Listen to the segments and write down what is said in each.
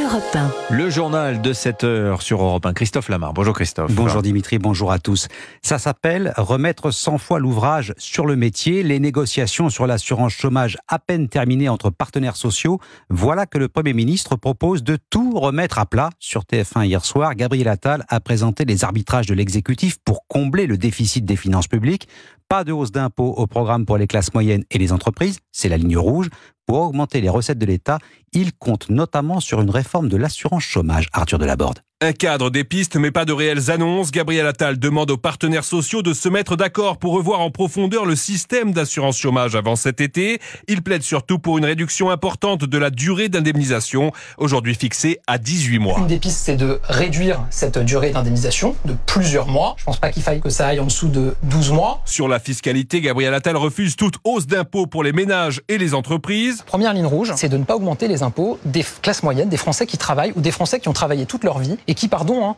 Europe 1. Le journal de 7 heures sur Europe 1. Christophe Lamar. Bonjour Christophe. Bonjour Dimitri, bonjour à tous. Ça s'appelle remettre 100 fois l'ouvrage sur le métier. Les négociations sur l'assurance chômage à peine terminées entre partenaires sociaux. Voilà que le Premier ministre propose de tout remettre à plat. Sur TF1 hier soir, Gabriel Attal a présenté les arbitrages de l'exécutif pour combler le déficit des finances publiques. Pas de hausse d'impôts au programme pour les classes moyennes et les entreprises, c'est la ligne rouge. Pour augmenter les recettes de l'État, il compte notamment sur une réforme de l'assurance chômage. Arthur Delaborde. Un cadre, des pistes, mais pas de réelles annonces. Gabriel Attal demande aux partenaires sociaux de se mettre d'accord pour revoir en profondeur le système d'assurance chômage avant cet été. Il plaide surtout pour une réduction importante de la durée d'indemnisation, aujourd'hui fixée à 18 mois. Une des pistes, c'est de réduire cette durée d'indemnisation de plusieurs mois. Je ne pense pas qu'il faille que ça aille en dessous de 12 mois. Sur la fiscalité, Gabriel Attal refuse toute hausse d'impôts pour les ménages et les entreprises. Première ligne rouge, c'est de ne pas augmenter les impôts des classes moyennes, des Français qui travaillent ou des Français qui ont travaillé toute leur vie et qui,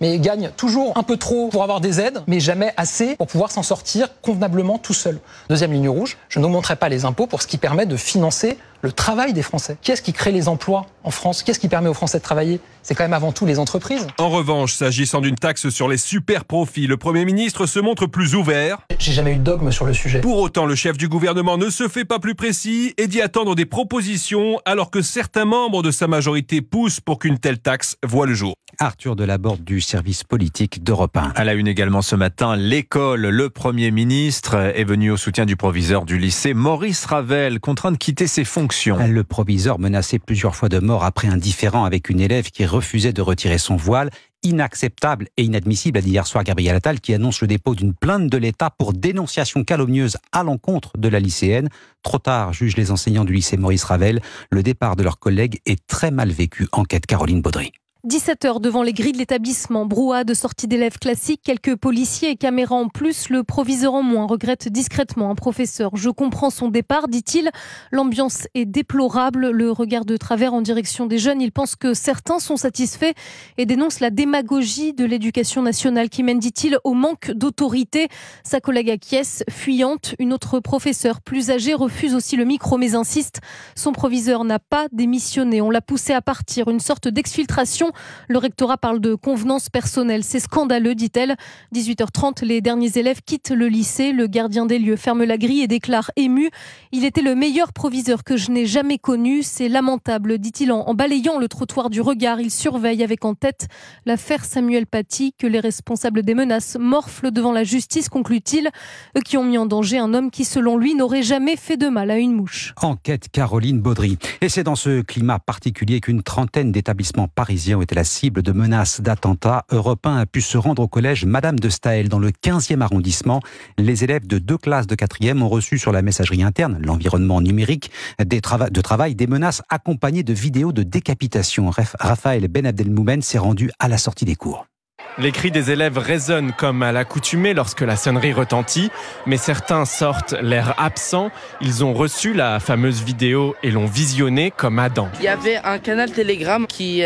mais gagnent toujours un peu trop pour avoir des aides, mais jamais assez pour pouvoir s'en sortir convenablement tout seul. Deuxième ligne rouge, je n'augmenterai pas les impôts pour ce qui permet de financer le travail des Français. Qui est-ce qui crée les emplois en France? Qui est-ce qui permet aux Français de travailler? C'est quand même avant tout les entreprises. En revanche, s'agissant d'une taxe sur les super profits, le Premier ministre se montre plus ouvert. J'ai jamais eu de dogme sur le sujet. Pour autant, le chef du gouvernement ne se fait pas plus précis et dit attendre des propositions alors que certains membres de sa majorité poussent pour qu'une telle taxe voie le jour. Arthur Delaborde du service politique d'Europe 1. À la une également ce matin, l'école. Le Premier ministre est venu au soutien du proviseur du lycée, Maurice Ravel, contraint de quitter ses fonctions. Le proviseur menacé plusieurs fois de mort après un différend avec une élève qui refusait de retirer son voile. Inacceptable et inadmissible, a dit hier soir Gabriel Attal, qui annonce le dépôt d'une plainte de l'État pour dénonciation calomnieuse à l'encontre de la lycéenne. Trop tard, jugent les enseignants du lycée Maurice Ravel. Le départ de leur collègue est très mal vécu. Enquête Caroline Baudry. 17h devant les grilles de l'établissement, brouhaha de sortie d'élèves classiques, quelques policiers et caméras en plus, le proviseur en moins regrette discrètement un professeur. Je comprends son départ, dit-il. L'ambiance est déplorable, le regard de travers en direction des jeunes. Il pense que certains sont satisfaits et dénonce la démagogie de l'éducation nationale qui mène, dit-il, au manque d'autorité. Sa collègue acquiesce, fuyante. Une autre professeure plus âgée refuse aussi le micro mais insiste. Son proviseur n'a pas démissionné. On l'a poussé à partir, une sorte d'exfiltration. Le rectorat parle de convenance personnelle. C'est scandaleux, dit-elle. 18h30, les derniers élèves quittent le lycée. Le gardien des lieux ferme la grille et déclare ému. Il était le meilleur proviseur que je n'ai jamais connu. C'est lamentable, dit-il en balayant le trottoir du regard. Il surveille avec en tête l'affaire Samuel Paty, que les responsables des menaces morflent devant la justice, conclut-il. Eux qui ont mis en danger un homme qui, selon lui, n'aurait jamais fait de mal à une mouche. Enquête Caroline Baudry. Et c'est dans ce climat particulier qu'une trentaine d'établissements parisiens était la cible de menaces d'attentats. Europe 1 a pu se rendre au collège Madame de Staël dans le 15e arrondissement. Les élèves de 2 classes de 4e ont reçu sur la messagerie interne, l'environnement numérique, de travail, des menaces accompagnées de vidéos de décapitation. Raphaël Ben Abdelmoumen s'est rendu à la sortie des cours. Les cris des élèves résonnent comme à l'accoutumée lorsque la sonnerie retentit, mais certains sortent l'air absent. Ils ont reçu la fameuse vidéo et l'ont visionnée comme Adam. Il y avait un canal Telegram qui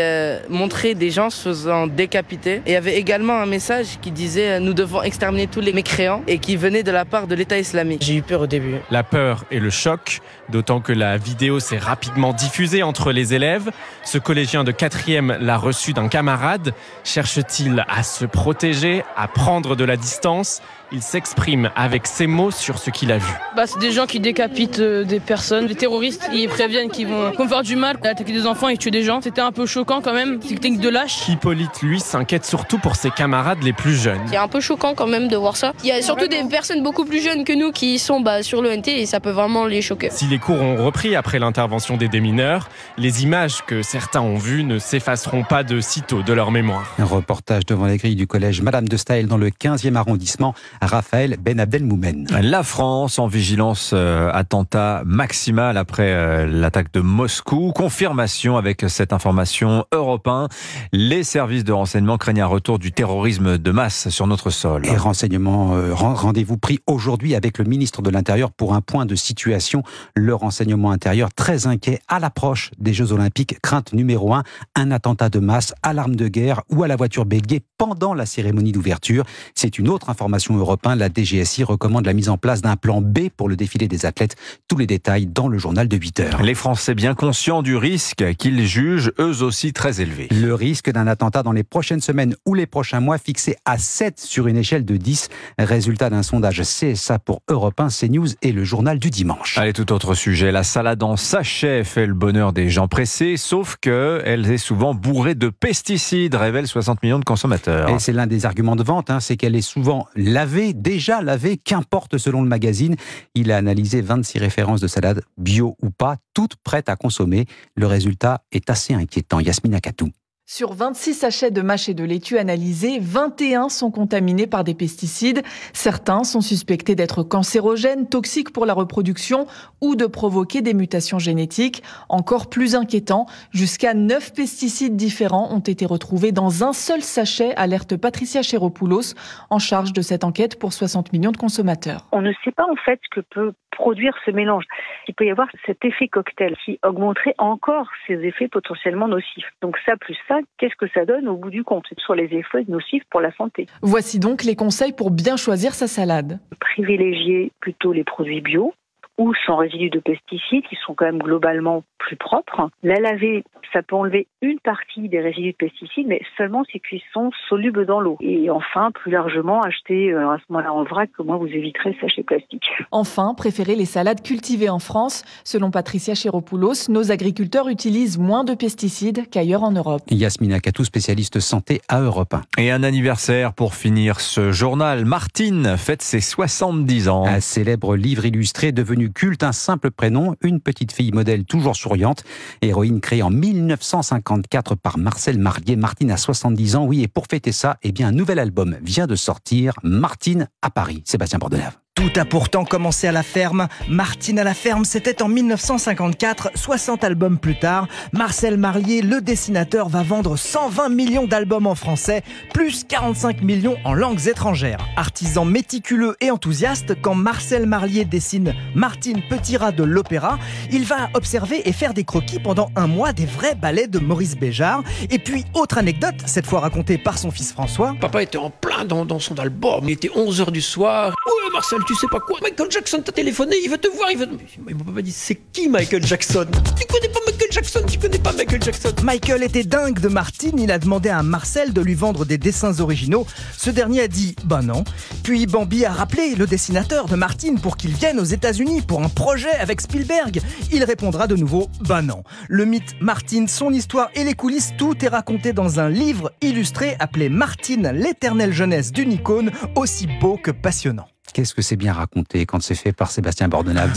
montrait des gens se faisant décapiter. Et il y avait également un message qui disait « Nous devons exterminer tous les mécréants » et qui venait de la part de l'État islamique. J'ai eu peur au début. La peur et le choc, d'autant que la vidéo s'est rapidement diffusée entre les élèves. Ce collégien de 4e l'a reçu d'un camarade. Cherche-t-il à se protéger, à prendre de la distance? Il s'exprime avec ces mots sur ce qu'il a vu. C'est des gens qui décapitent des personnes, des terroristes. Ils préviennent qu'ils vont faire du mal, attaquer des enfants et tuer des gens. C'était un peu choquant quand même, c'est une technique de lâche. Hippolyte, lui, s'inquiète surtout pour ses camarades les plus jeunes. C'est un peu choquant quand même de voir ça. Il y a surtout des personnes beaucoup plus jeunes que nous qui sont sur l'ENT et ça peut vraiment les choquer. Si les cours ont repris après l'intervention des démineurs, les images que certains ont vues ne s'effaceront pas de sitôt de leur mémoire. Un reportage devant les grilles du collège Madame de Staël dans le 15e arrondissement. Raphaël Ben Abdelmoumen. La France en vigilance attentat maximal après l'attaque de Moscou. Confirmation avec cette information Europe 1. Les services de renseignement craignent un retour du terrorisme de masse sur notre sol. Et rendez-vous pris aujourd'hui avec le ministre de l'Intérieur pour un point de situation. Le renseignement intérieur très inquiet à l'approche des Jeux Olympiques. Crainte numéro 1, un attentat de masse à l'arme de guerre ou à la voiture bélier pendant la cérémonie d'ouverture. C'est une autre information Europe 1, la DGSI recommande la mise en place d'un plan B pour le défilé des athlètes. Tous les détails dans le journal de 8h. Les Français bien conscients du risque qu'ils jugent eux aussi très élevé. Le risque d'un attentat dans les prochaines semaines ou les prochains mois fixé à 7 sur une échelle de 10. Résultat d'un sondage CSA pour Europe 1, CNews et le journal du dimanche. Allez, tout autre sujet. La salade en sachet fait le bonheur des gens pressés, sauf qu'elle est souvent bourrée de pesticides, révèlent 60 millions de consommateurs. Et c'est l'un des arguments de vente, c'est qu'elle est souvent déjà lavée, qu'importe selon le magazine. Il a analysé 26 références de salade, bio ou pas, toutes prêtes à consommer. Le résultat est assez inquiétant. Yasmina Katou. Sur 26 sachets de mâche et de laitue analysés, 21 sont contaminés par des pesticides. Certains sont suspectés d'être cancérogènes, toxiques pour la reproduction ou de provoquer des mutations génétiques. Encore plus inquiétant, jusqu'à 9 pesticides différents ont été retrouvés dans un seul sachet, alerte Patricia Chéropoulos, en charge de cette enquête pour 60 millions de consommateurs. On ne sait pas en fait ce que peut produire ce mélange. Il peut y avoir cet effet cocktail qui augmenterait encore ces effets potentiellement nocifs. Donc ça plus ça, qu'est-ce que ça donne au bout du compte sur les effets nocifs pour la santé? Voici donc les conseils pour bien choisir sa salade. Privilégier plutôt les produits bio ou sans résidus de pesticides qui sont quand même globalement plus propres. La laver, ça peut enlever une partie des résidus de pesticides, mais seulement si ils sont solubles dans l'eau. Et enfin, plus largement, acheter à ce moment-là en vrac, comment vous éviterez le sachet plastique. Enfin, préférez les salades cultivées en France. Selon Patricia Chéropoulos, nos agriculteurs utilisent moins de pesticides qu'ailleurs en Europe. Yasmina Katou, spécialiste santé à Europe 1. Et un anniversaire pour finir ce journal. Martine fête ses 70 ans. Un célèbre livre illustré devenu culte, un simple prénom, une petite fille modèle toujours souriante, héroïne créée en 1954 par Marcel Marlier. Martine a 70 ans, oui, et pour fêter ça, un nouvel album vient de sortir, Martine à Paris. Sébastien Bordenave. Tout a pourtant commencé à la ferme. Martine à la ferme, c'était en 1954. 60 albums plus tard, Marcel Marlier, le dessinateur, va vendre 120 millions d'albums en français, plus 45 millions en langues étrangères. Artisan méticuleux et enthousiaste, quand Marcel Marlier dessine Martine Petit Rat de l'Opéra, il va observer et faire des croquis pendant un mois des vrais ballets de Maurice Béjart. Et puis, autre anecdote, cette fois racontée par son fils François. Papa était en plein dans son album. Il était 11h du soir. Ouais, Marcel, tu sais pas quoi, Michael Jackson t'a téléphoné, il veut te voir, il m'a pas dit c'est qui Michael Jackson? Tu connais pas Michael Jackson, tu connais pas Michael Jackson. Michael était dingue de Martine, il a demandé à Marcel de lui vendre des dessins originaux. Ce dernier a dit bah non. Puis Bambi a rappelé le dessinateur de Martine pour qu'il vienne aux États-Unis pour un projet avec Spielberg. Il répondra de nouveau bah non. Le mythe Martine, son histoire et les coulisses, tout est raconté dans un livre illustré appelé Martine, l'éternelle jeunesse d'une icône, aussi beau que passionnant. Qu'est-ce que c'est bien raconté quand c'est fait par Sébastien Bordenave.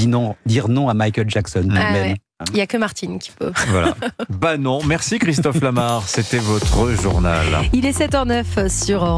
Dire non à Michael Jackson. Ouais. Il n'y a que Martine qui peut. Voilà. Bah non. Merci Christophe Lamar. C'était votre journal. Il est 7h09 sur